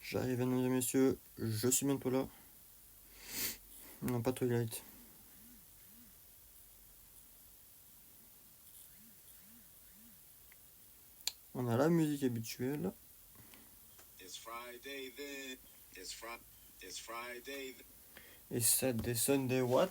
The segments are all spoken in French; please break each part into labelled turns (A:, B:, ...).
A: J'arrive, mesdames et messieurs, je suis bientôt là. Non, pas Twilight. On a la musique habituelle. Et Saturday, Sunday, what?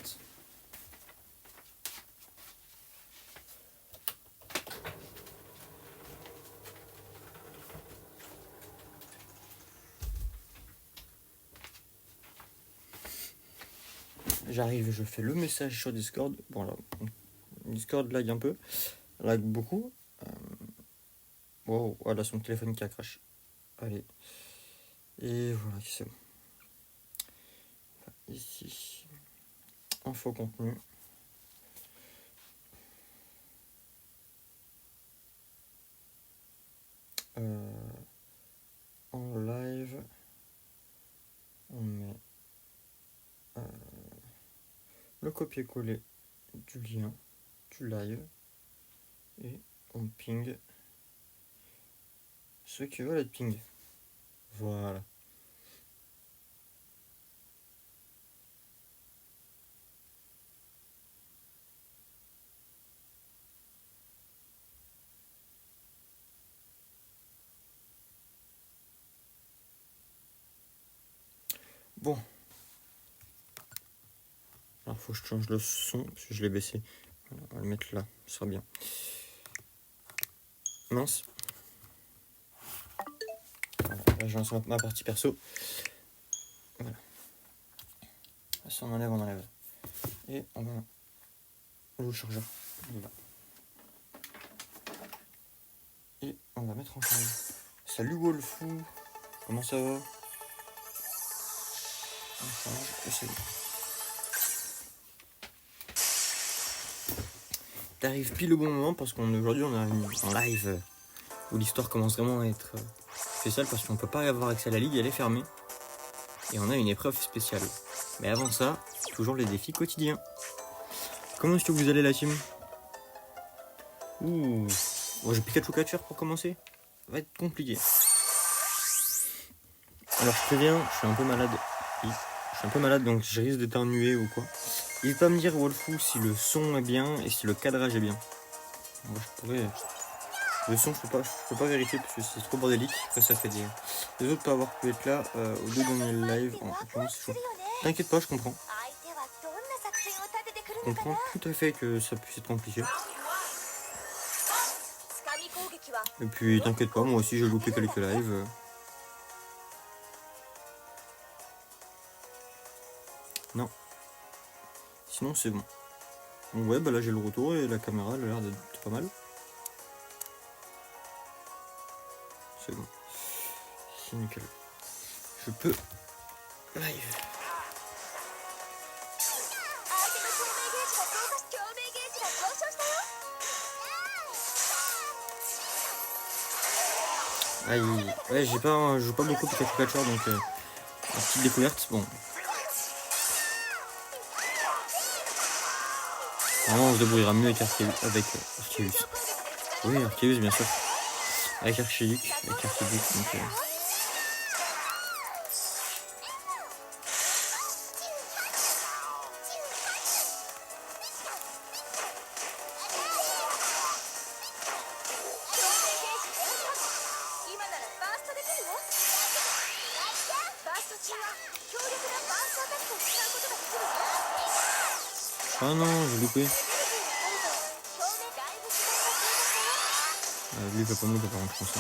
A: J'arrive, je fais le message sur Discord. Bon là, Discord lag un peu, lag beaucoup. Wow, voilà son téléphone qui a crash. Allez. Et voilà, c'est bon. Ici, info contenu. En live, on met le copier-coller du lien du live et on ping ceux qui veulent être ping. Voilà. Bon. Alors faut que je change le son parce que je l'ai baissé. Voilà, on va le mettre là, ce sera bien. Mince. Voilà, là je lance ma partie perso. Voilà. Ça on enlève. Et on va le chargeur. Là. Et on va mettre en charge. Salut Wolfou. Comment ça va? On charge et c'est bon. T'arrives pile au bon moment parce qu'aujourd'hui on a un live où l'histoire commence vraiment à être spéciale parce qu'on peut pas avoir accès à la ligue, elle est fermée. Et on a une épreuve spéciale. Mais avant ça, toujours les défis quotidiens. Comment est-ce que vous allez la team? Ouh, bon, j'ai Pikachu Catcher pour commencer. Ça va être compliqué. Alors je préviens, je suis un peu malade. Donc je risque d'éternuer ou quoi. N'hésite pas à me dire Wolfou si le son est bien et si le cadrage est bien. Moi je pourrais. Le son je peux pas vérifier parce que c'est trop bordélique. Après ça fait des. Les autres pas avoir pu être là aux deux derniers lives en l'occurrence c'est chaud. T'inquiète pas, je comprends. Je comprends tout à fait que ça puisse être compliqué. Et puis t'inquiète pas, moi aussi j'ai loupé quelques lives. Non. Sinon c'est bon. Donc ouais, bah là j'ai le retour et la caméra elle a l'air d'être pas mal. C'est bon. C'est nickel. Je peux live. Aïe, ouais, je joue pas beaucoup Pikachu Catcher donc petite découverte. Bon. Normalement on se débrouillera mieux avec Arceus. Oui, Arceus bien sûr. Avec Archaic, donc Ah non, j'ai loupé. Lui il va pas monter par contre, je pense.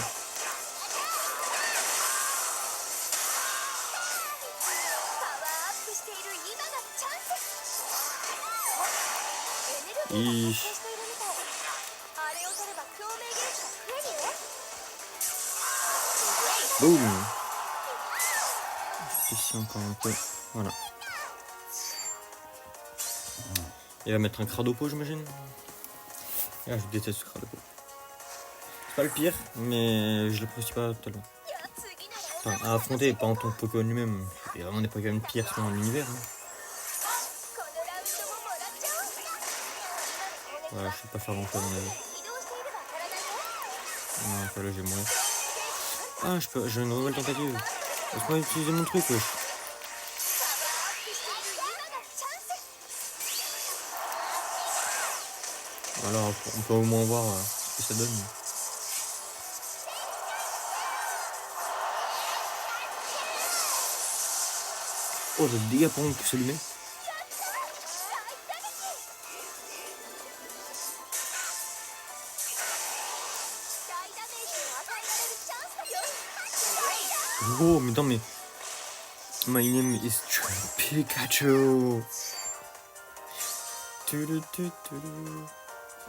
A: Boum. Ici encore un peu. Voilà. Il va mettre un Cradopo j'imagine. Ah, je déteste ce Cradopo. C'est pas le pire, mais je l'apprécie pas tellement. Enfin, à affronter, pas en tant que Pokémon lui-même. Il y a vraiment des Pokémon pires dans l'univers. Hein. Voilà, je sais pas faire grand-chose à mon avis. Non, enfin là, je vais mourir. Ah, j'ai une nouvelle tentative. Laisse-moi utiliser mon truc, wesh. Voilà, on peut au moins voir ce que ça donne. Oh, le dégâts par contre que ça lui met. Oh, mais non, mais... My name is Pikachu.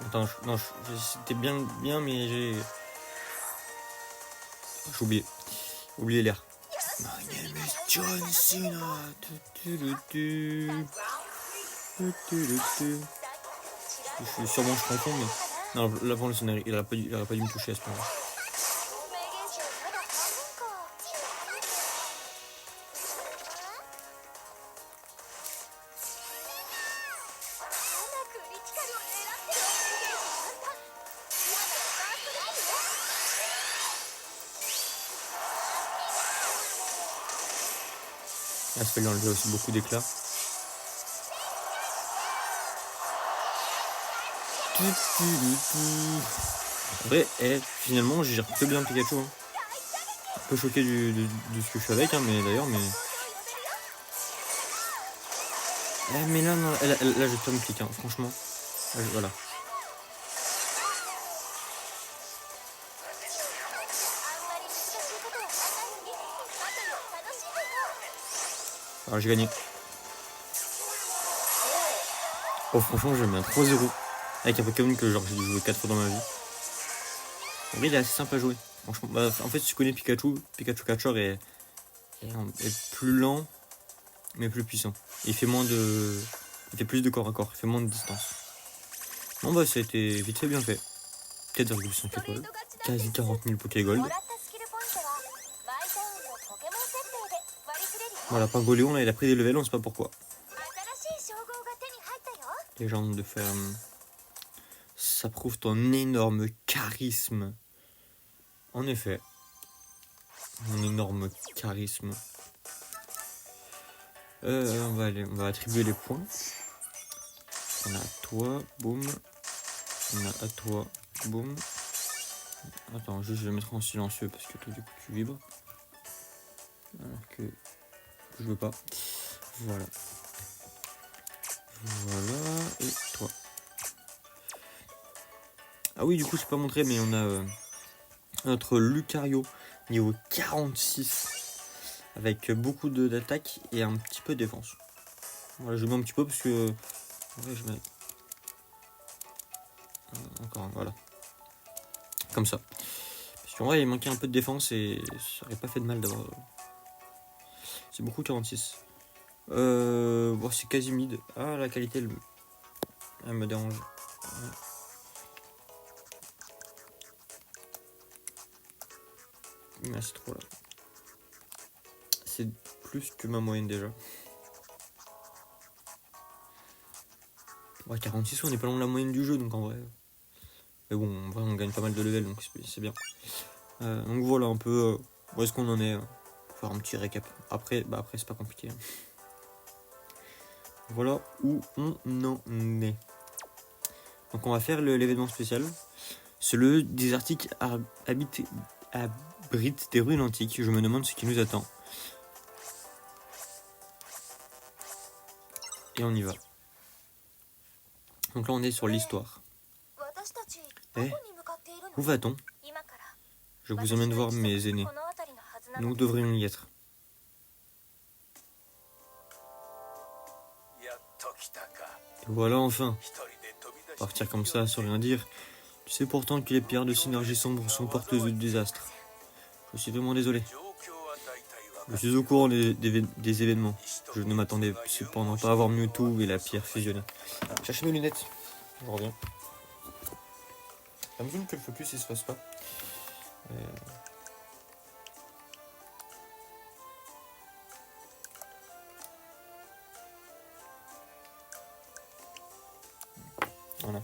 A: Attends, non, c'était bien, mais j'ai oublié. Oublié l'air. My name is John Cena. Sûrement je confonds, mais... Non, là pour le scénario, il aurait pas dû me toucher à ce moment-là. Ah, ça fait lui enlever aussi beaucoup d'éclats. En vrai, finalement, je gère plutôt bien Pikachu. Hein. Un peu choqué de ce que je fais avec, hein, mais d'ailleurs, mais... mais là, non, là, je vais pas me cliquer, hein, franchement. Là, voilà. Alors, j'ai gagné. Oh, franchement, je mets un 3-0. Avec un Pokémon que genre j'ai joué 4 fois dans ma vie. En vrai, il est assez simple à jouer. Franchement, bah, en fait, si tu connais Pikachu Catcher est plus lent, mais plus puissant. Il fait plus de corps à corps, il fait moins de distance. Bon, bah, ça a été vite fait bien fait. 4,5 étoiles. Quasi 40 000 Pokégold. Voilà, Pingoléon, là, il a pris des levels, on sait pas pourquoi. Légende de ferme. Ça prouve ton énorme charisme. En effet. Mon énorme charisme. On va attribuer les points. On a à toi, boum. On a à toi, boum. Attends, juste je vais mettre en silencieux parce que toi du coup tu vibres. Alors que je veux pas. Voilà. Voilà. Et toi. Ah oui, du coup, je pas montré, mais on a notre Lucario niveau 46 avec beaucoup d'attaque et un petit peu de défense. Voilà, je mets un petit peu parce que en vrai, je mets encore un, voilà. Comme ça. Parce qu'en vrai, il manquait un peu de défense et ça aurait pas fait de mal d'avoir. C'est beaucoup 46. Bon, c'est quasi mid. Ah, la qualité, elle me dérange. Ouais. Mais c'est trop là. C'est plus que ma moyenne déjà. Ouais, 46, on est pas loin de la moyenne du jeu, donc en vrai. Mais bon, en vrai, on gagne pas mal de level, donc c'est bien. Donc voilà un peu où est-ce qu'on en est. Pour faire un petit récap. Après c'est pas compliqué. Hein. Voilà où on en est. Donc on va faire l'événement spécial. C'est le désertique abrite des ruines antiques. Je me demande ce qui nous attend. Et on y va. Donc là on est sur l'histoire. Où va-t-on? Je vous emmène voir mes aînés. Nous devrions y être. Et voilà enfin. Partir comme ça sans rien dire. Tu sais pourtant que les pierres de synergie sombre sont porteuses de désastre. Je suis vraiment désolé. Je suis au courant des événements. Je ne m'attendais cependant pas à voir Mewtwo et la pierre fusionner. Cherchez mes lunettes. Je reviens. Ça me saoule que le focus il se fasse pas. Voilà.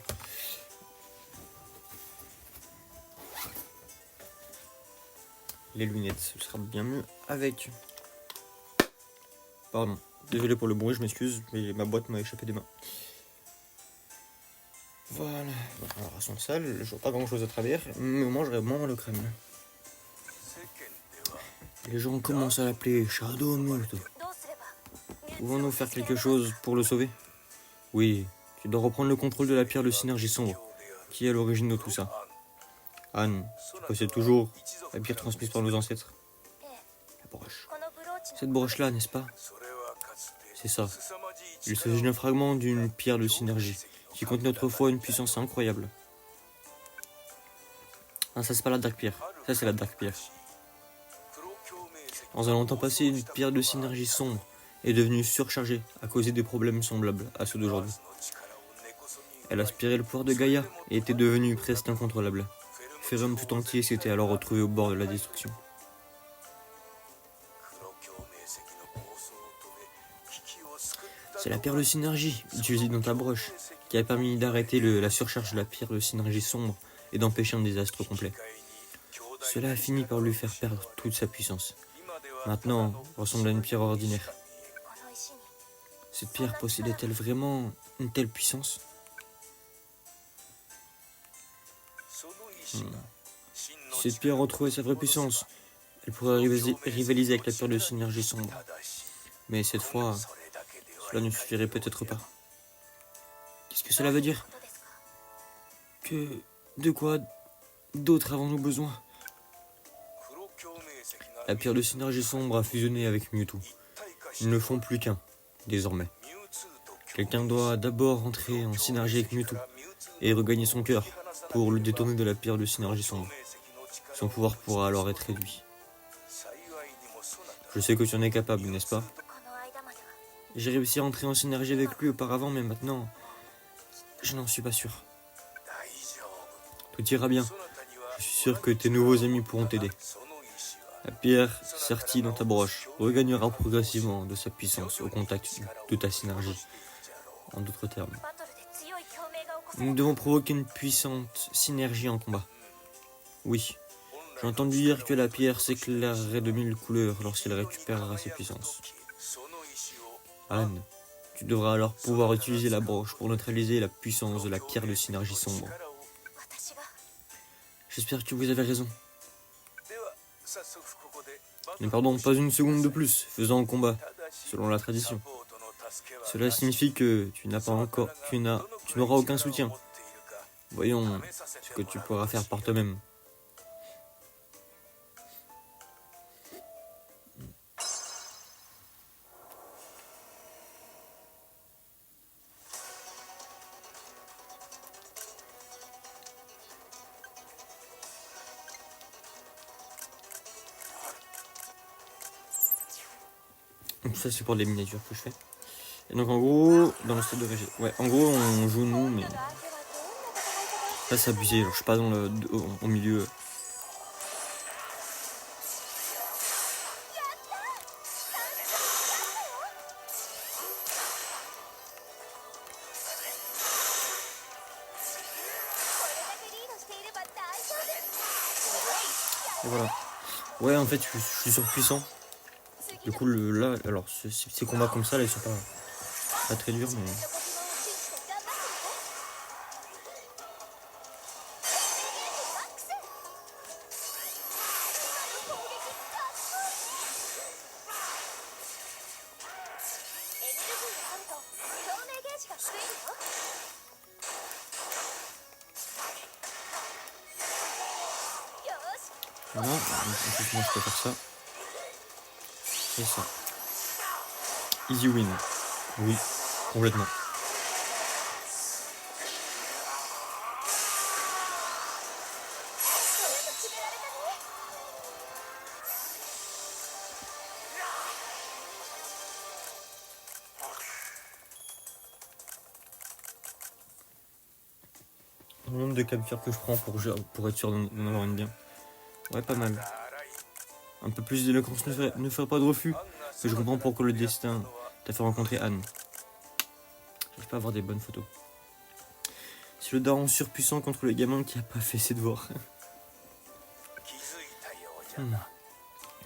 A: les lunettes. Ce sera bien mieux avec. Pardon. Désolé pour le bruit, je m'excuse, mais ma boîte m'a échappé des mains. Voilà. Alors, elles sont sales, je vois pas grand chose à travers, mais au moins j'aurai moins le crème. Les gens commencent à l'appeler Shadow Muto. Pouvons-nous faire quelque chose pour le sauver? Oui, tu dois reprendre le contrôle de la pierre de synergie sombre. Qui est à l'origine de tout ça? Anne, tu possèdes toujours la pierre transmise par nos ancêtres? La broche. Cette broche-là, n'est-ce pas? C'est ça. Il s'agit d'un fragment d'une pierre de synergie qui contenait autrefois une puissance incroyable. Ah, ça c'est pas la Dark Pierre, ça c'est la Dark Pierre. Dans un longtemps passé, une pierre de synergie sombre est devenue surchargée à cause des problèmes semblables à ceux d'aujourd'hui. Elle aspirait le pouvoir de Gaïa et était devenue presque incontrôlable. Ferrum tout entier s'était alors retrouvé au bord de la destruction. C'est la pierre de synergie, utilisée dans ta broche, qui a permis d'arrêter la surcharge de la pierre de synergie sombre et d'empêcher un désastre complet. Cela a fini par lui faire perdre toute sa puissance. Maintenant, ressemble à une pierre ordinaire. Cette pierre possédait-elle vraiment une telle puissance? Si cette pierre retrouvait sa vraie puissance, elle pourrait rivaliser avec la pierre de synergie sombre. Mais cette fois, cela ne suffirait peut-être pas. Qu'est-ce que cela veut dire? De quoi d'autre avons-nous besoin? La pierre de synergie sombre a fusionné avec Mewtwo. Ils ne font plus qu'un, désormais. Quelqu'un doit d'abord entrer en synergie avec Mewtwo et regagner son cœur pour le détourner de la pierre de synergie sombre. Son pouvoir pourra alors être réduit. Je sais que tu en es capable, n'est-ce pas? J'ai réussi à entrer en synergie avec lui auparavant, mais maintenant, je n'en suis pas sûr. Tout ira bien. Je suis sûr que tes nouveaux amis pourront t'aider. La pierre, sertie dans ta broche, regagnera progressivement de sa puissance au contact de ta synergie. En d'autres termes, nous devons provoquer une puissante synergie en combat. Oui, j'ai entendu dire que la pierre s'éclairerait de 1000 couleurs lorsqu'elle récupérera ses puissances. Anne, tu devras alors pouvoir utiliser la broche pour neutraliser la puissance de la pierre de synergie sombre. J'espère que vous avez raison. Mais pardon, pas une seconde de plus, faisant un combat, selon la tradition. Cela signifie que tu n'auras aucun soutien. Voyons ce que tu pourras faire par toi-même. Donc ça c'est pour les miniatures que je fais. Et donc en gros, dans le stade de VG. Ouais, en gros on joue nous, mais là c'est abusé. Alors, je suis pas dans au milieu. Et voilà. Ouais, en fait je suis surpuissant. Du coup là, alors ces combats comme ça là ils sont pas très durs, mais. Voilà, donc en fait moi je peux faire ça. Et ça. Easy win. Oui, complètement. Le nombre de captures que je prends pour être sûr d'en avoir une bien. Ouais, pas mal. Un peu plus d'éloquence ne ferait pas de refus. Mais je comprends pourquoi le destin t'a fait rencontrer Anne. J'arrive pas à avoir des bonnes photos. C'est le daron surpuissant contre le gamin qui a pas fait ses devoirs.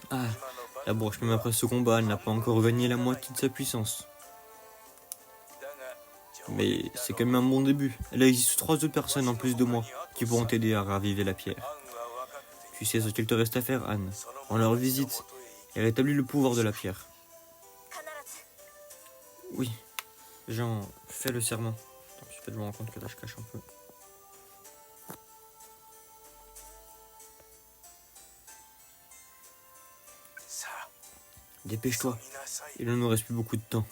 A: Ah, la broche, même après ce combat, elle n'a pas encore gagné la moitié de sa puissance. Mais c'est quand même un bon début. Il existe 3 autres personnes en plus de moi qui pourront t'aider à raviver la pierre. Tu sais ce qu'il te reste à faire, Anne. On leur visite et rétablit le pouvoir de la pierre. Oui, Jean, fais le serment. Attends, je me rends compte que là je cache un peu. Dépêche-toi, il ne nous reste plus beaucoup de temps.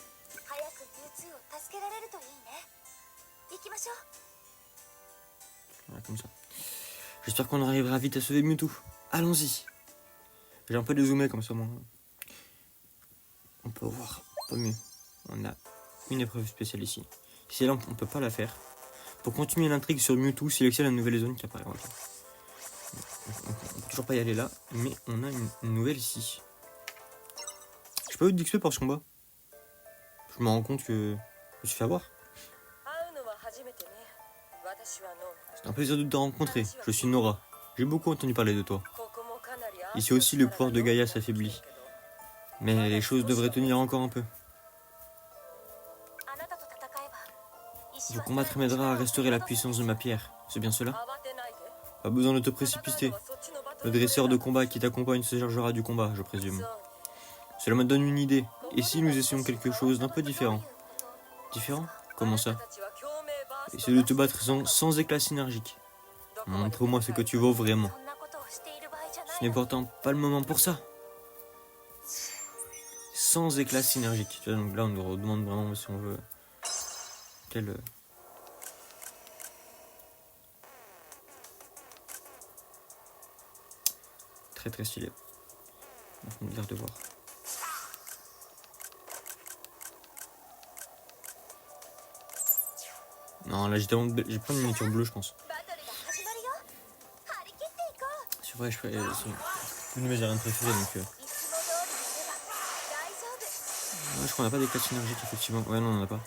A: Voilà, comme ça. J'espère qu'on arrivera vite à sauver Mewtwo. Allons-y. J'ai un peu dézoomé comme ça, moi. On peut voir pas mieux. On a une épreuve spéciale ici. Si là, on peut pas la faire. Pour continuer l'intrigue sur Mewtwo, sélectionne la nouvelle zone qui apparaît. Okay. On peut toujours pas y aller là, mais on a une nouvelle ici. J'ai pas eu d'XP pour ce combat. Je me rends compte que je me suis fait avoir. C'est un plaisir de te rencontrer. Je suis Nora. J'ai beaucoup entendu parler de toi. Ici aussi, le pouvoir de Gaïa s'affaiblit. Mais les choses devraient tenir encore un peu. Le combattre m'aidera à restaurer la puissance de ma pierre. C'est bien cela? Pas besoin de te précipiter. Le dresseur de combat qui t'accompagne se chargera du combat, je présume. Cela me donne une idée. Et si nous essayons quelque chose d'un peu différent? Différent? Comment ça? Essaie de te battre sans éclat synergique. Montre-moi ce que tu vaux vraiment. Ce n'est pourtant pas le moment pour ça. Sans éclat synergique. Tu vois, donc là, on nous demande vraiment si on veut... Quel... Très très stylé. On va de voir. Non, là j'ai plein de miniatures bleues, je pense. C'est vrai, c'est une de mes arènes préférées, donc... Ouais, je crois qu'on n'a pas d'éclat synergique, effectivement. Ouais, non, on n'en a pas.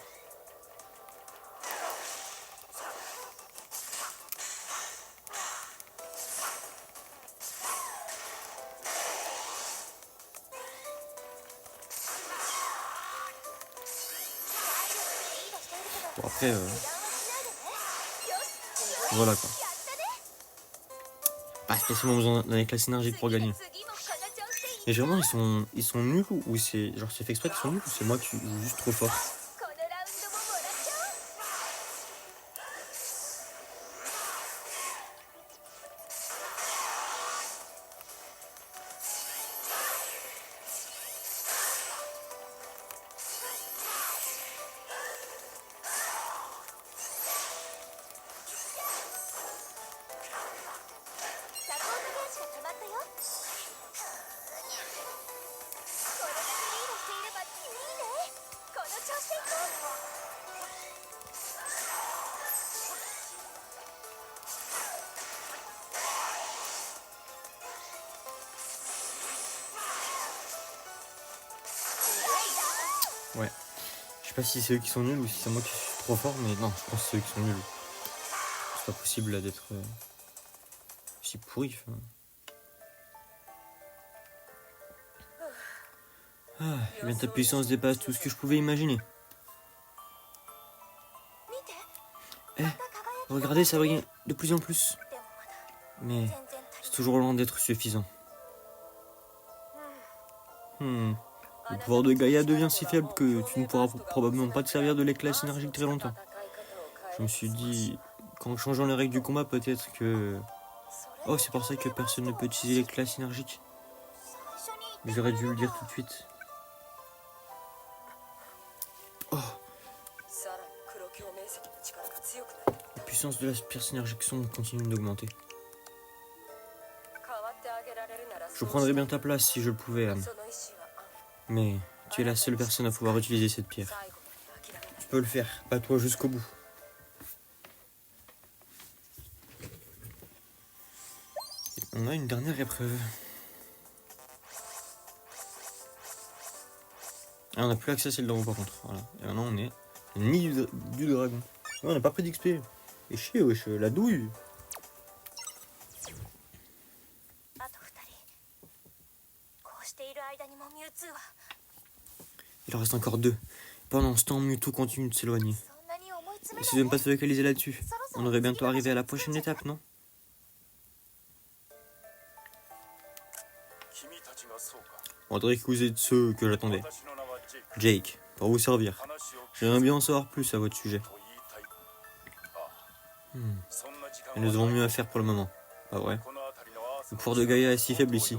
A: Bon, après... Voilà, quoi. Pas spécialement besoin d'un éclat synergique pour gagner. Et vraiment, ils sont nuls ou c'est... Genre, c'est fait exprès qu'ils sont nuls ou c'est moi qui joue juste trop fort? Ouais. Je sais pas si c'est eux qui sont nuls ou si c'est moi qui suis trop fort, mais non, je pense que c'est eux qui sont nuls. C'est pas possible là d'être si pourri. Ah, eh bien ta puissance dépasse tout ce que je pouvais imaginer. Eh, regardez, ça brille de plus en plus. Mais c'est toujours loin d'être suffisant. Le pouvoir de Gaïa devient si faible que tu ne pourras probablement pas te servir de l'éclat synergique très longtemps. Je me suis dit, qu'en changeant les règles du combat, peut-être que... Oh, c'est pour ça que personne ne peut utiliser l'éclat synergique. Mais j'aurais dû le dire tout de suite. Oh, la puissance de la pierre synergique sombre continue d'augmenter. Je prendrais bien ta place si je le pouvais, Anne. Mais tu es la seule personne à pouvoir utiliser cette pierre. Tu peux le faire, bats-toi jusqu'au bout. Et on a une dernière épreuve. Ah, on n'a plus accès à celle d'en haut par contre. Voilà. Et maintenant on est ni du dragon. Ouais, on n'a pas pris d'XP. Et chier, wesh, la douille. Il en reste encore 2. Pendant ce temps, Mewtwo continue de s'éloigner. Essaye de ne pas se focaliser là-dessus. On aurait bientôt arrivé à la prochaine étape, non? On dirait que vous êtes ceux que j'attendais. Jake, pour vous servir. J'aimerais bien en savoir plus à votre sujet. Et nous avons mieux à faire pour le moment. Pas vrai? Le pouvoir de Gaïa est si faible ici.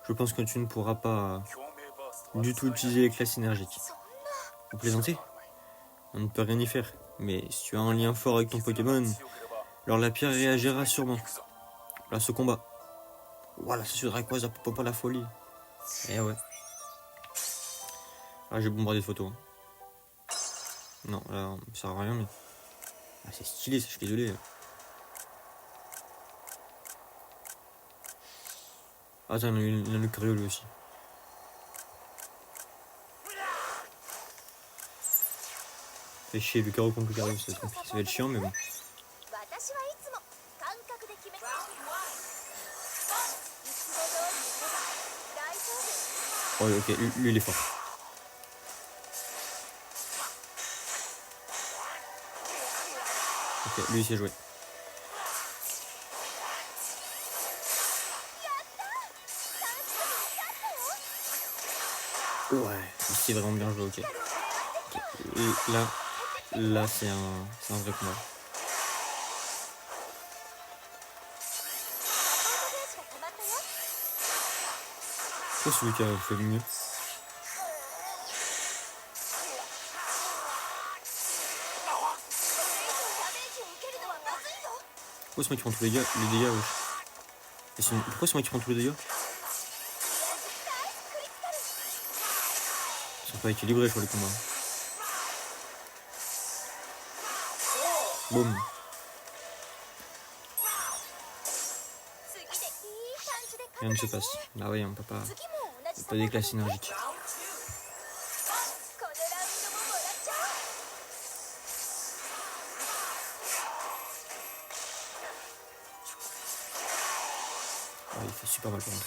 A: Je pense que tu ne pourras pas du tout utiliser les classes énergiques. Vous plaisantez? On ne peut rien y faire. Mais si tu as un lien fort avec ton Pokémon, alors la pierre réagira sûrement. Là, ce combat. Voilà, c'est sur Rayquaza pour pas la folie. Eh ouais. Ah, j'ai bombardé de photos. Non, là, ça sert à rien, mais... Ah, c'est stylé, ça, je suis désolé. Ah, attends, il y a le Lucario lui aussi. Fait chier, Lucario contre Lucario, ça va être chiant, mais bon. Oh, ok, lui il est fort. Ok, lui il sait jouer. Ouais, c'est vraiment bien joué, ok. Et là c'est un vrai combat. Pourquoi celui qui a fait mieux? Pourquoi c'est moi qui prends tous les dégâts wesh. Pourquoi c'est moi qui prends tous les dégâts? Ils sont pas équilibrés sur les combats. Boum. Rien ne se passe. Bah oui, on peut pas des classes énergiques. Ah, il fait super mal par contre.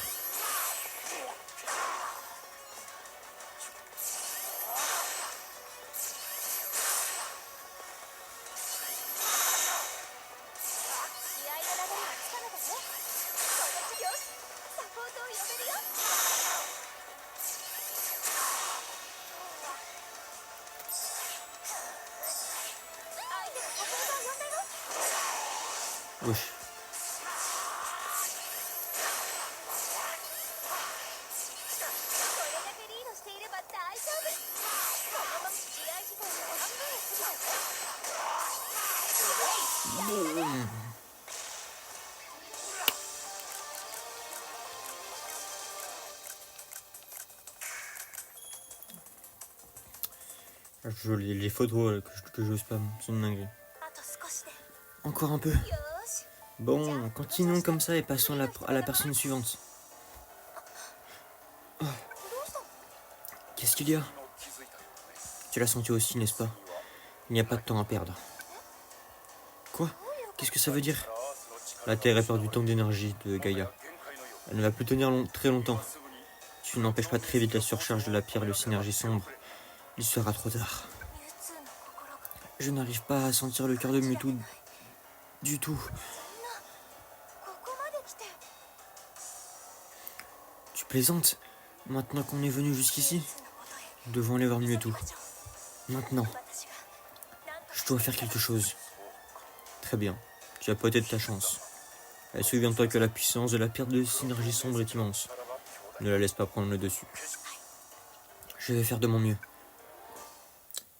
A: Wesh. Les photos que je spam sont une dinguerie. Encore un peu. Bon, continuons comme ça et passons à la personne suivante. Oh. Qu'est-ce qu'il y a? Tu l'as senti aussi, n'est-ce pas? Il n'y a pas de temps à perdre. Quoi? Qu'est-ce que ça veut dire? La Terre a perdu tant d'énergie de Gaïa. Elle ne va plus tenir très longtemps. Tu n'empêches pas très vite la surcharge de la pierre et de synergie sombre. Il sera trop tard. Je n'arrive pas à sentir le cœur de Mewtwo du tout. Tu plaisantes? Maintenant qu'on est venu jusqu'ici, nous devons aller voir Mewtwo. Maintenant. Je dois faire quelque chose. Très bien. Tu as peut-être ta chance. Et souviens-toi que la puissance de la pierre de synergie sombre est immense. Ne la laisse pas prendre le dessus. Je vais faire de mon mieux.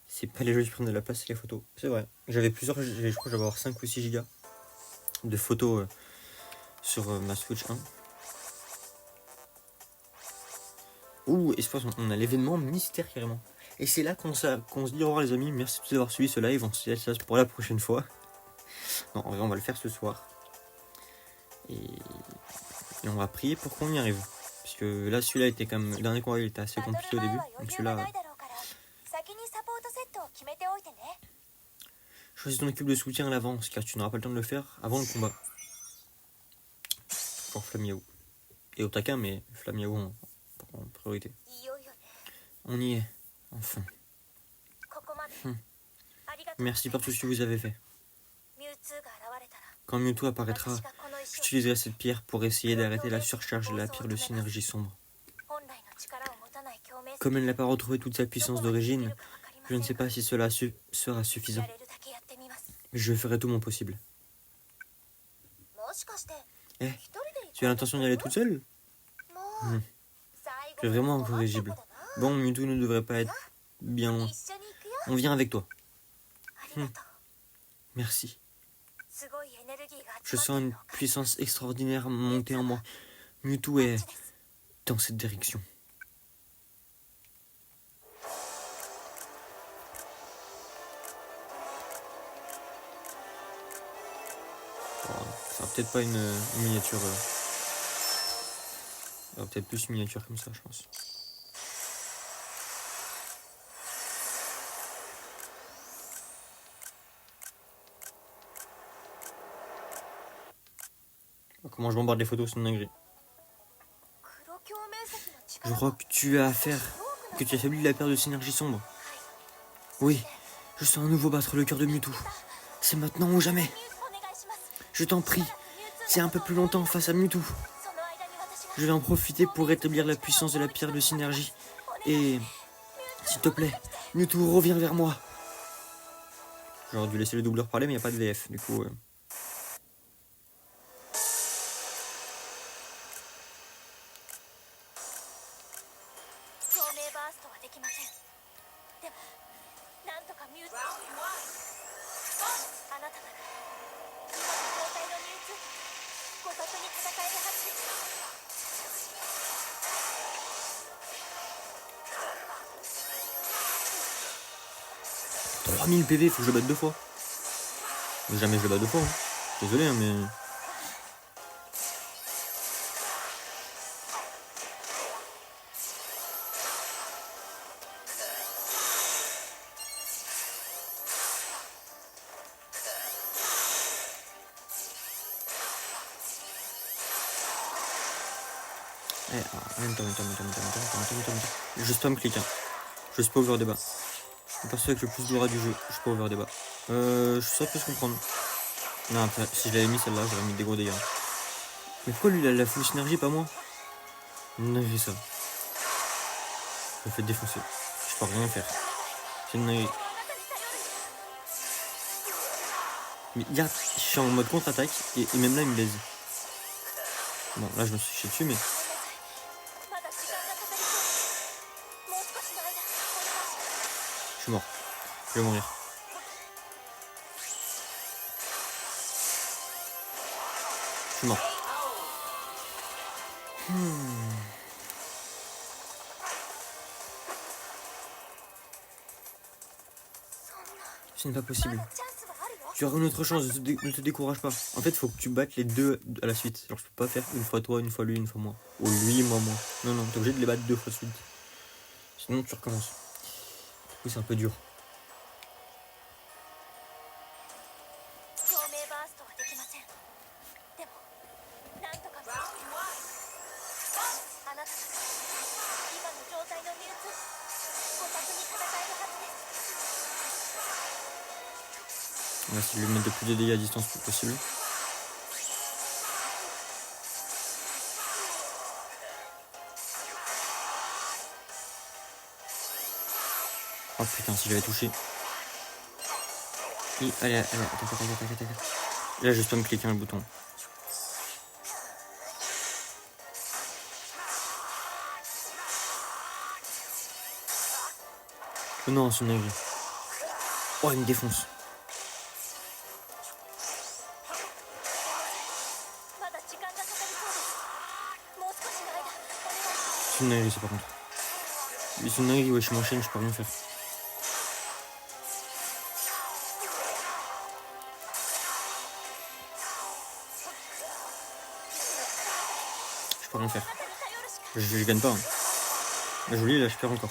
A: C'est pas les jeux qui prennent de la place, c'est les photos. C'est vrai. J'avais plusieurs, je crois que je vais avoir 5 ou 6 gigas de photos sur ma Switch 1. Ouh, et on a l'événement mystère carrément. Et c'est là qu'on se dit au revoir les amis. Merci d'avoir suivi ce live. On se dit ça pour la prochaine fois. Non, en vrai, on va le faire ce soir. Et on va prier pour qu'on y arrive. Parce que là, celui-là était quand même... Le dernier combat, il était assez compliqué au début. Donc celui-là... Choisis ton équipe de soutien à l'avance, car tu n'auras pas le temps de le faire avant le combat. Genre Flamiaou. Et Otaka, mais Flamiaou en priorité.
B: いよいよね。
A: On y est, enfin.
B: ここまで。ありがとうござい
A: Merci
B: ま
A: par tout
B: し
A: ce
B: た。
A: que vous avez fait.
B: ミュウツーが現れたら、
A: Quand Mewtwo apparaîtra,
B: 私がこの石を
A: j'utiliserai cette pierre pour essayer d'arrêter la surcharge de la pierre de synergie sombre.
B: 本来の力を持たない共鳴
A: Comme elle n'a pas retrouvé toute sa
B: ど
A: puissance
B: こまでできる
A: d'origine,
B: かわかりま
A: je
B: せ
A: ne
B: ん
A: sais
B: が
A: pas si cela sera suffisant.
B: やれるだけやってみます。
A: Mais je ferai tout mon possible.
B: もしかして、
A: Eh,
B: 一人で行
A: tu as l'intention d'y aller toute seule?
B: もう、
A: Hmm.
B: 最
A: Tu es
B: 後
A: vraiment
B: の困った
A: incorrigible.
B: 子だな。
A: Bon, Mewtwo ne devrait pas être bien loin.
B: 一緒に行くよ。
A: On vient avec toi.
B: ありがとう。
A: Merci.
B: すごいエネルギーが
A: Je
B: 集ま
A: sens
B: ってる
A: une
B: のを感じ
A: puissance extraordinaire monter en moi. Mewtwo
B: こっ
A: est
B: ちです。
A: dans cette direction. Voilà. Ça sera peut-être pas une miniature. Ça va peut-être plus une miniature comme ça, je pense. Comment je bombarde les photos, c'est une dinguerie.
B: 黒共鳴石の
A: Je
B: 力
A: crois que tu as affaire, que tu as affaibli la paire de synergie sombre. Oui, je sens à nouveau battre le cœur de Mewtwo. C'est maintenant ou jamais.
B: お願いします。
A: Je t'en prie,
B: ミュウツー
A: c'est un peu plus longtemps face à Mewtwo.
B: その間に私が
A: Je vais en profiter pour rétablir la puissance de la pierre de synergie. Et, s'il te plaît, Mewtwo, reviens vers moi. J'aurais dû laisser le doubleur parler, mais il n'y a pas de VF, du coup...
B: 共鳴バーストはできません。でもなんとかミュウツーあなたなら今の状態のミュウツーと互角に戦えるはずです。
A: 3000 PV, faut que je le batte 2 fois. Jamais je le bats 2 fois. Hein. Désolé, hein, mais... Eh, en même temps. Je spam clic, hein. Je spam over débat. Je suis le perso avec le plus d'aura du jeu. Je spam over débat. Ça peut se comprendre. Non, après, si je l'avais mis celle-là, j'aurais mis des gros dégâts. Mais pourquoi lui il a la full synergie, pas moi? On a vu ça. Je me fais défoncer. Je peux rien faire. C'est une dinguerie. Mais regarde, je suis en mode contre-attaque et même là il me baise. Bon, là je me suis chié dessus, mais
B: まだ時間がかかりそうです。もう少しの間お願いします。
A: je suis mort. Je vais mourir. Je suis mort. Ce n'est pas
B: ま
A: possible.
B: だチャンスはあるよ。
A: Tu auras une autre chance, ne te décourage pas. En fait, faut que tu battes les deux à la suite. Alors, je peux pas faire une fois toi, une fois lui, une fois moi. Ou lui, moi. Non, t'es obligé de les battre 2 fois de suite. Sinon, tu recommences. Oui, c'est un peu dur.
B: 共鳴バーストはできません。でもなんとかあなたなら今の状態のミュウツー互角に戦えるはずです。
A: On va essayer de lui mettre le plus de dégâts à distance possible. Oh putain, si j'avais touché. Allez, attaque. Là, je spam cliquer un bouton. Oh non, c'est une dinguerie. Oh, il me défonce.
B: まだ時間がかかりそうです。もう少しの間お願いします。
A: C'est une dinguerie, ça par contre. Mais c'est une dinguerie, ouais, je m'enchaîne, je peux rien faire. Je peux rien faire.
B: あなたに頼るしか。
A: Je gagne pas. Hein. Là, je vous lis, là, je perds encore.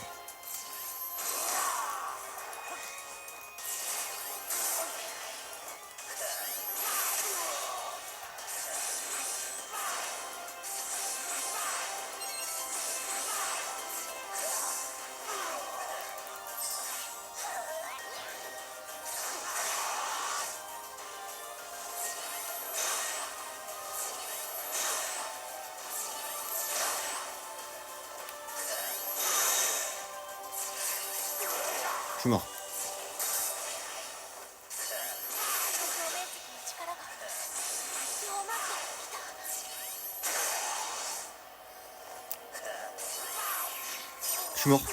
A: Je suis mort.
B: 表面積の力が弱まってきた。
A: Je suis mort.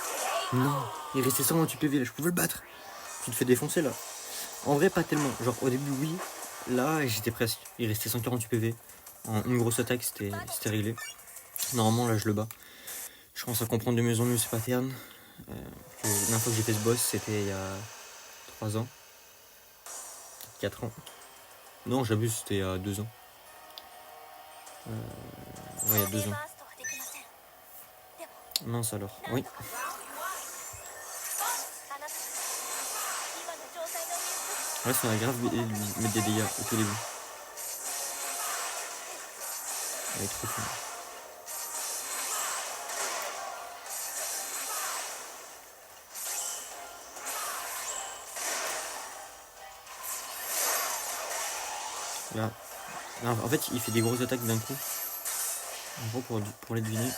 A: Non, il restait 128 PV là, je pouvais le battre. Tu te fais défoncer là. En vrai, pas tellement. Genre au début, oui. Là, j'étais presque. Il restait 148 PV. En une grosse attaque, c'était réglé. Normalement, là, je le bats. Je commence à comprendre de mieux en mieux ces patterns. La dernière fois que j'ai fait ce boss, c'était il y a 3 ans. 4 ans. Non, j'abuse, c'était il y a 2 ans. Ouais, il y a 2 ans.
B: バーストはできません。でも
A: Mince alors. Oui.
B: あなたたち今の状態の水
A: Ouais, ça m'a grave mettre des dégâts au tout début. Elle est trop cool. Là, en fait, il fait des grosses attaques d'un coup. En gros, pour les deviner.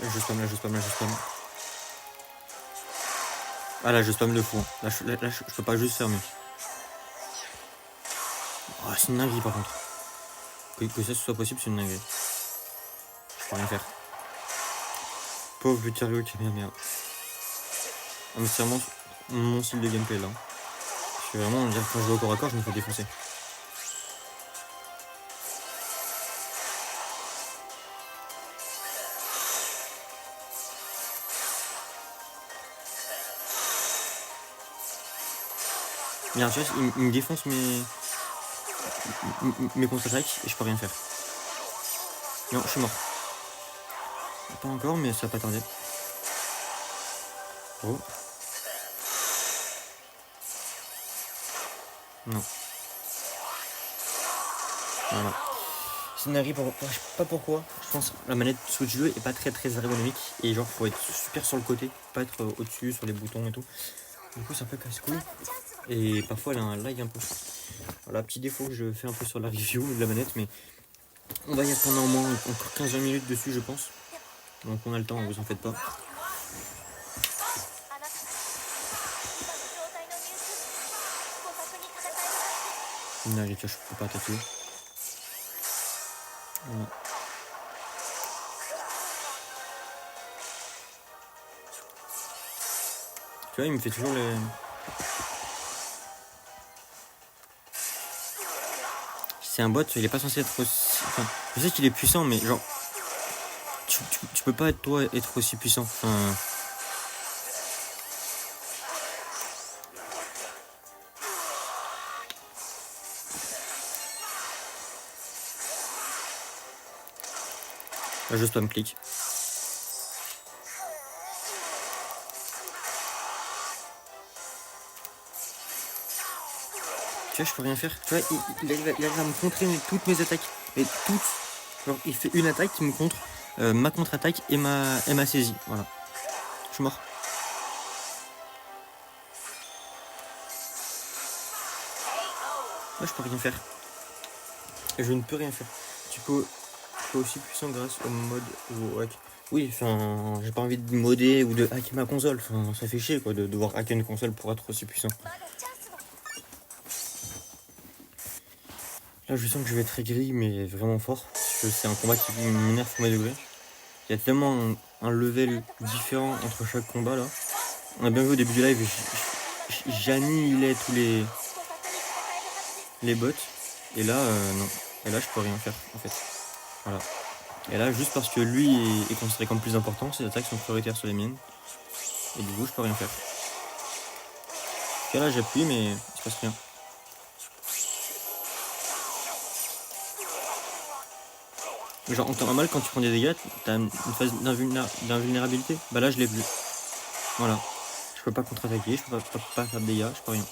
A: Je spam, là, je spam, là, je spam. Ah là, je spam de fou. Là, je peux pas juste faire mieux. Oh, c'est une dinguerie par contre. Que ça soit possible, c'est une dinguerie. Je peux rien faire. Pauvre Lucario qui est bien merde. Ah, mais c'est vraiment mon style de gameplay là. Je vais vraiment dire quand je joue au corps à corps, je me fais défoncer. Bien, tu vois, il me défonce mes contre-attaques et je peux rien faire. Non, je suis mort. Pas encore, mais ça va pas tarder. Oh. Non. Voilà. Scénario, je sais pas pourquoi. Je pense que la manette Switch 2 est pas très ergonomique. Et genre, faut être super sur le côté, pas être au-dessus, sur les boutons et tout. Du coup, c'est un peu casse-couille. Et parfois, elle a un lag un peu. Voilà, petit défaut que je fais un peu sur la review de la manette, mais on va y être pendant au moins encore 15-20 minutes dessus, je pense. Donc, on a le temps, vous en faites pas. Non, les je peux pas attaquer. Voilà. Tu vois, il me fait toujours les... C'est un bot, il est pas censé être aussi... Enfin, je sais qu'il est puissant, mais genre... Tu peux pas, toi, être aussi puissant. Enfin... Là, je spam clic. Tu vois, je peux rien faire. Tu vois, il arrive à me contrer toutes mes attaques. Mais toutes. Genre, il fait une attaque qui me contre ma contre-attaque et ma saisie. Voilà. Je suis mort. Là, je peux rien faire. Je ne peux rien faire. Tu peux aussi puissant grâce au mode ou au hack. Oui, enfin, j'ai pas envie de modder ou de hacker ma console. Enfin, ça fait chier quoi de devoir hacker une console pour être aussi puissant. Là, je sens que je vais être aigri, mais vraiment fort. Parce que c'est un combat qui m'énerve pour mes degrés. Il y a tellement un level différent entre chaque combat là. On a bien vu au début du live, j'annihilais tous les bots. Et là, non. Et là, je peux rien faire en fait. Voilà. Et là, juste parce que lui est considéré comme plus important, ses attaques sont prioritaires sur les miennes. Et du coup, je peux rien faire. Et là, j'appuie, mais il se passe rien. Genre, en temps normal, quand tu prends des dégâts, t'as une phase d'invulnérabilité. Bah là, je l'ai plus. Voilà. Je peux pas contre-attaquer, je peux pas faire de dégâts, je peux rien.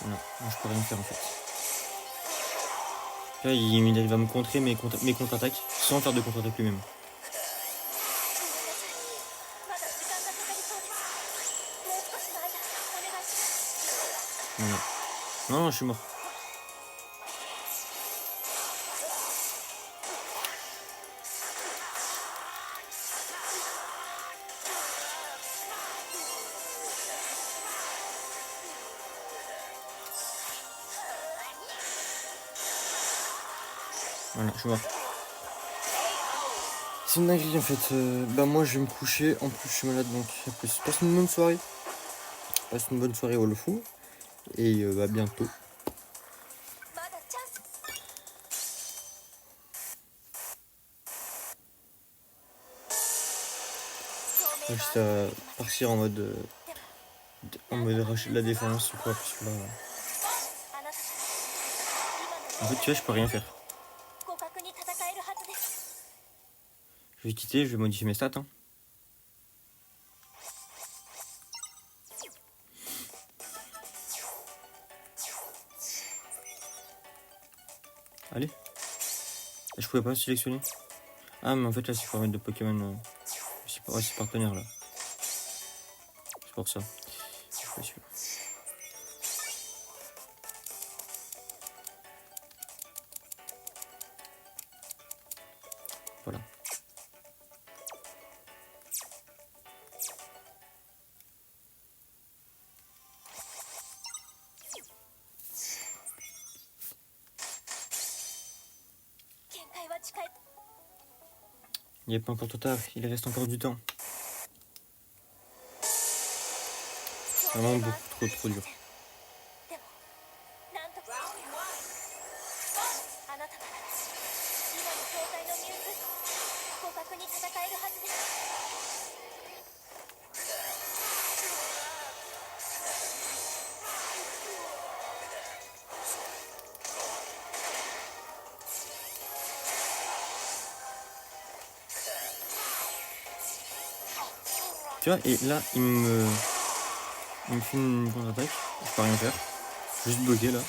A: Non, moi, je peux rien faire en fait. Là, il arrive à me contrer mes contre-attaques sans faire de contre-attaque lui-même.
B: まだ時間がかかりそうです。もう少しの間お願いします。
A: Non, non. Non, non, je suis mort. Voilà, je suis mort. C'est une dinguerie en fait. Bah moi je vais me coucher. En plus je suis malade donc à plus. Passe une bonne soirée. Passe une bonne soirée au le fou. Et à bientôt.
B: まだチャンス。
A: Moi, juste à partir en mode rachète la défense ou quoi parce que là.
B: あなたたち今
A: En fait tu vois je peux rien faire.
B: 互角に戦えるはずです。
A: Je vais quitter, je vais modifier mes stats. Hein. Allez. Je pouvais pas sélectionner. Ah mais en fait là c'est pour mettre de Pokémon. C'est partenaire là. C'est pour ça. Je suis pas sûr. Voilà. Il n'y a pas encore trop tard, il reste encore du temps. Vraiment beaucoup trop dur.
B: でもなんとかあなたなら今の状態のミュウツー互角に戦えるはずです。
A: Tu vois, et là, il me fait une contre-attaque. Je peux rien faire. Juste bloqué là.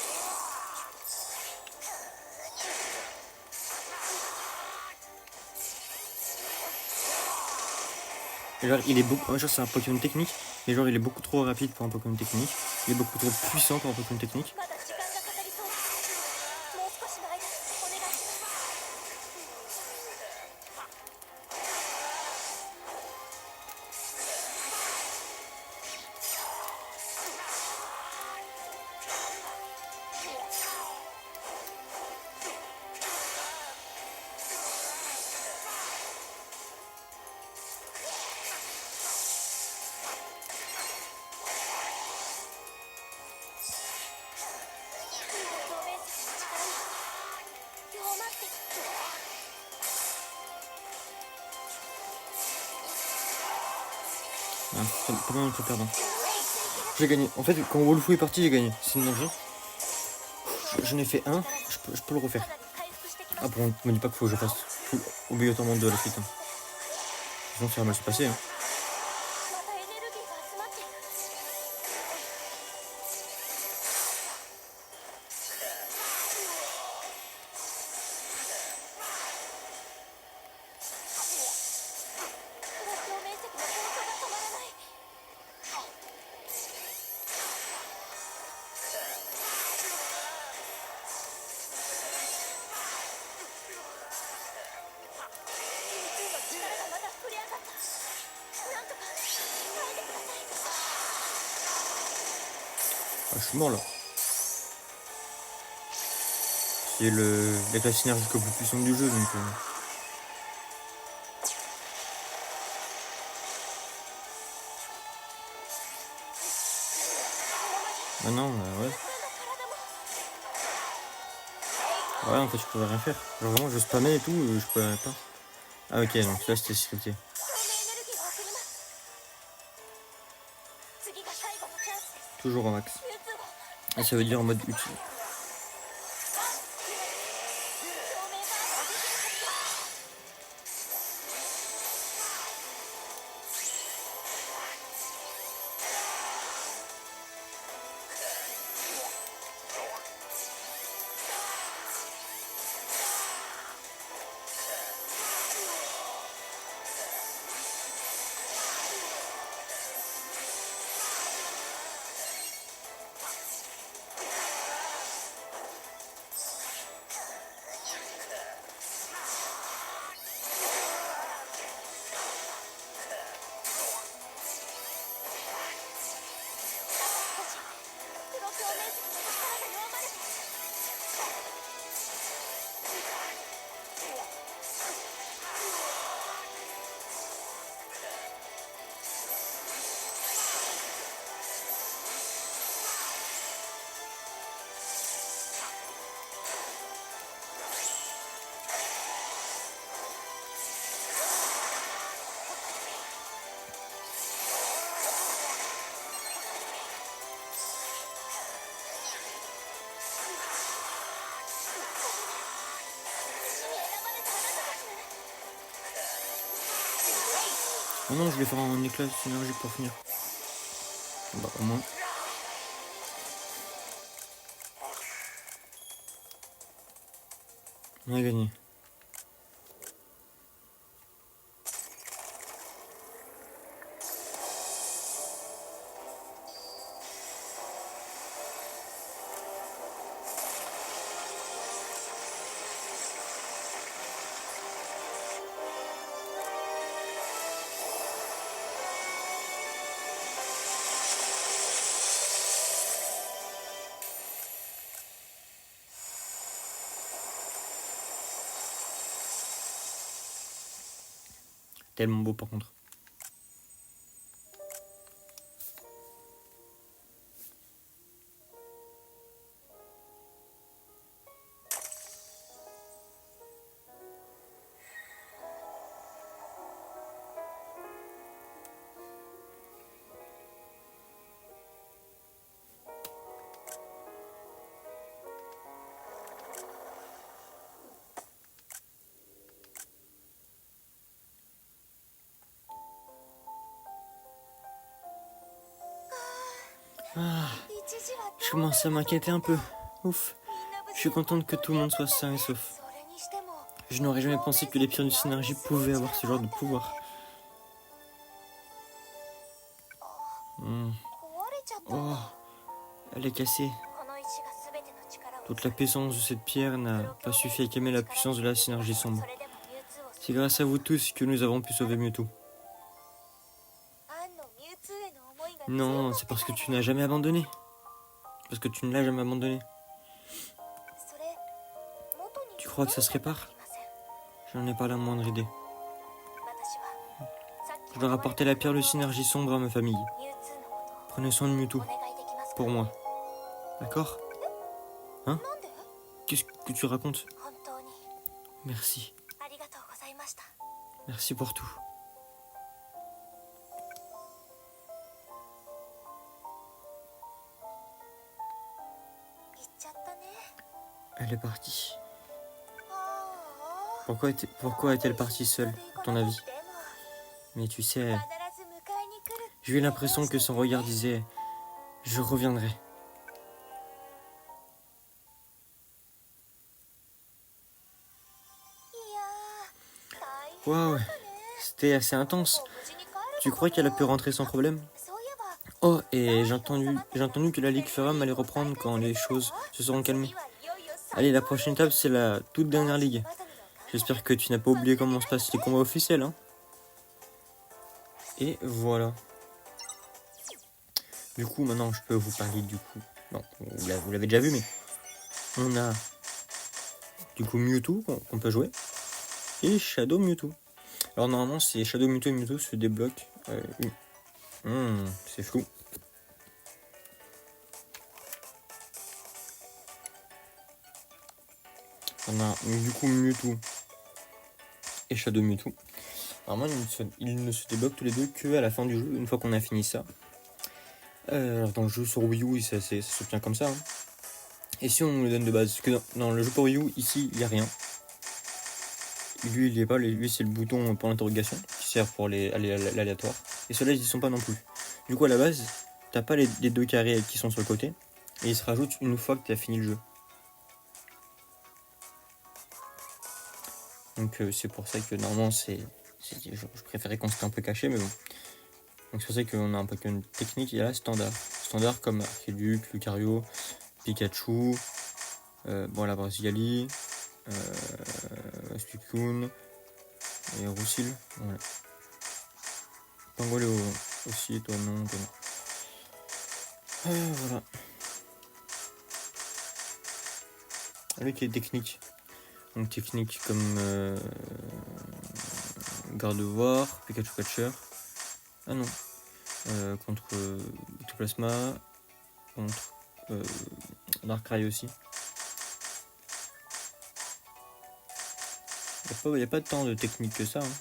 A: Et genre, il est beaucoup. Moi, je c'est un Pokémon technique. Mais genre, il est beaucoup trop rapide pour un Pokémon technique. Il est beaucoup trop puissant pour un Pokémon technique.
B: まだ時間がかかりそうです。もう少しの間お願いします。
A: Pas mal, on peut perdre. J'ai gagné. En fait, quand Wolfou est parti, j'ai gagné. C'est une dinguerie. J'en ai fait un. Je peux le refaire. Ah, bon, on me dit pas qu'il faut que je fasse obligatoirement 2 à la suite. Hein. Sinon, ça va mal se passer. Hein.
B: またエネルギーが集まっていく。 表面積の減少が止まらない。
A: Ah, je suis mort là. C'est la classe synergique le plus puissante du jeu donc. Ah non, ouais. Ouais, en fait, je pouvais rien faire. Genre vraiment, je spammais et tout, je pouvais pas. Ah, ok, donc là c'était scripté. Toujours en max. Et ça veut dire en mode utile. Oh non, je vais faire un éclat synergique pour finir. Bah, au moins. On a gagné. Tellement beau par contre. Ah,
B: 一時は
A: je commence à m'inquiéter un peu. Ouf.
B: みんな無
A: Je
B: 事
A: suis contente que tout le monde soit sain et sauf.
B: それにしても
A: Je n'aurais jamais pensé que les pierres du synergie pouvaient avoir ce genre de pouvoir. Hmm.
B: 壊れちゃった
A: Oh, elle est cassée.
B: この石が全ての力を
A: Toute la puissance de cette pierre n'a pas suffi à calmer la puissance de la synergie sombre.
B: それでもミュウツーを
A: C'est grâce à vous tous que nous avons pu sauver Mewtwo.
B: アンのミュウツーへの思いが
A: Non, c'est parce que tu n'as jamais abandonné. Parce que tu ne l'as jamais abandonné.
B: それ元に
A: Tu crois que ça se répare?
B: ありません
A: Je n'en ai pas la moindre idée.
B: 私はさっき
A: Je dois rapporter la pierre de synergie sombre à ma famille.
B: ミュウツーのこと
A: Prenez soin de
B: を
A: Mewtwo,
B: お願いできますか
A: pour moi. D'accord?
B: なんで
A: Qu'est-ce que tu racontes?
B: 本当に
A: Merci.
B: ありがとうございました
A: Merci pour tout.
B: 行っちゃったね
A: Elle est partie.
B: ああ
A: Pourquoi est-elle partie seule, à ton avis?
B: でも
A: Mais tu sais,
B: 必ず迎えに来る
A: j'ai eu l'impression que son regard disait « Je reviendrai ».
B: いやー大変
A: Waouh,
B: だね
A: c'était assez intense.
B: もう無事に帰る
A: Tu crois qu'elle a pu rentrer sans problème?
B: そういえば
A: Oh, et j'ai entendu que la Ligue Ferrum allait reprendre quand les choses se seront calmées.
B: 次はいよいよ最
A: Allez, la prochaine étape, c'est la toute dernière ligue.
B: まさにの完
A: J'espère que tu n'as pas oublié comment se passent les combats officiels, hein. Et voilà. Du coup, maintenant, je peux vous parler du coup. Non, vous l'avez déjà vu, mais on a du coup Mewtwo qu'on peut jouer et Shadow Mewtwo. Alors normalement, c'est Shadow Mewtwo et Mewtwo se débloquent. C'est flou. On a du coup Mewtwo et Shadow Mewtwo. Normalement, ils ne se débloquent tous les deux que à la fin du jeu, une fois qu'on a fini ça. Alors dans le jeu sur Wii U, ça s'obtient comme ça. Hein. Et si on nous le donne de base, parce que dans le jeu pour Wii U, ici, il n'y a rien. Lui, il n'y est pas, lui, c'est le bouton pour l'interrogation, qui sert pour l'aléatoire. Et ceux-là, ils n'y sont pas non plus. Du coup, à la base, t'as pas les deux carrés qui sont sur le côté, et ils se rajoutent une fois que tu as fini le jeu. Donc c'est pour ça que normalement, je préférais qu'on soit un peu caché, mais bon. Donc c'est pour ça qu'on a un Pokémon technique, il y a là standard. Standard comme Archiduc, Lucario, Pikachu, bon la Brasigali, Suicune et Roussil. Voilà. Pangolé aussi, toi non, toi non. Voilà. Lui qui est technique. Donc technique comme Gardevoir, Pikachu Catcher. Ah non. Contre Ectoplasma. Contre Darkrai aussi. Il n'y a pas tant de technique que ça. Hein.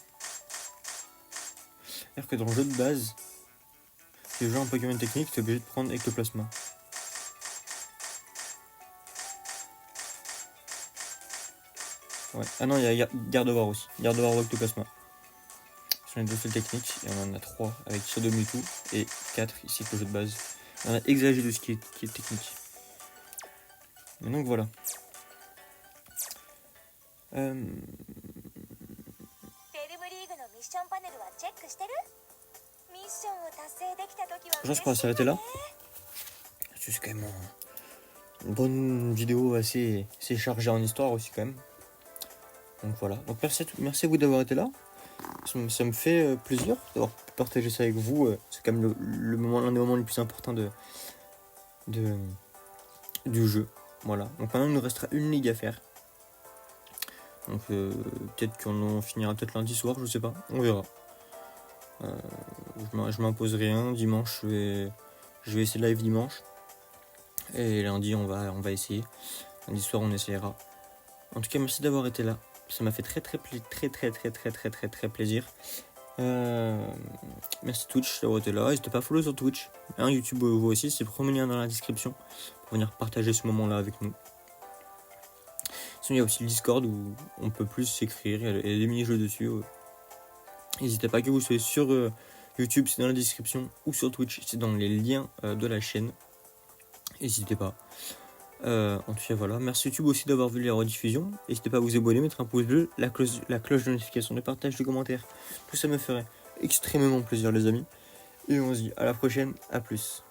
A: C'est-à-dire que dans le jeu de base, si tu joues un Pokémon technique, tu es obligé de prendre Ectoplasma. Ouais. Ah non, il y a Gardevoir aussi. Gardevoir ou Ectoplasma. sur les 2 styles techniques, et on en a 3 avec Shadow Mewtwo, et 4 ici avec le jeu de base. On a exagéré de ce qui est technique. Et donc voilà.
B: フェルムリーグのミッションパネルはチェックしてる？ミッションを達成できた時は
A: Je pense qu'on va s'arrêter là. C'est quand même une bonne vidéo assez chargée en histoire aussi quand même. Donc voilà. Donc merci à vous d'avoir été là. Ça me fait plaisir d'avoir partagé ça avec vous. C'est quand même l'un des moments les plus importants du jeu. Voilà. Donc maintenant il nous restera une ligue à faire. Donc peut-être qu'on finira peut-être lundi soir, je sais pas. On verra. Je m'imposerai un dimanche. Je vais essayer de live dimanche. Et lundi on va essayer. Lundi soir on essaiera. En tout cas merci d'avoir été là. Ça m'a fait très plaisir. Merci Twitch d'avoir été là. N'hésitez pas à follow sur Twitch. YouTube vous aussi, c'est le premier lien dans la description pour venir partager ce moment là avec nous. Sinon il y a aussi le Discord où on peut plus s'écrire, il y a des mini-jeux dessus. N'hésitez pas, que vous soyez sur YouTube, c'est dans la description, ou sur Twitch, c'est dans les liens de la chaîne. N'hésitez pas. En tout cas voilà, merci YouTube aussi d'avoir vu les rediffusions. N'hésitez pas à vous abonner, mettre un pouce bleu, la cloche de notification, le partage, les commentaires. Tout ça me ferait extrêmement plaisir les amis. Et on se dit à la prochaine, à plus.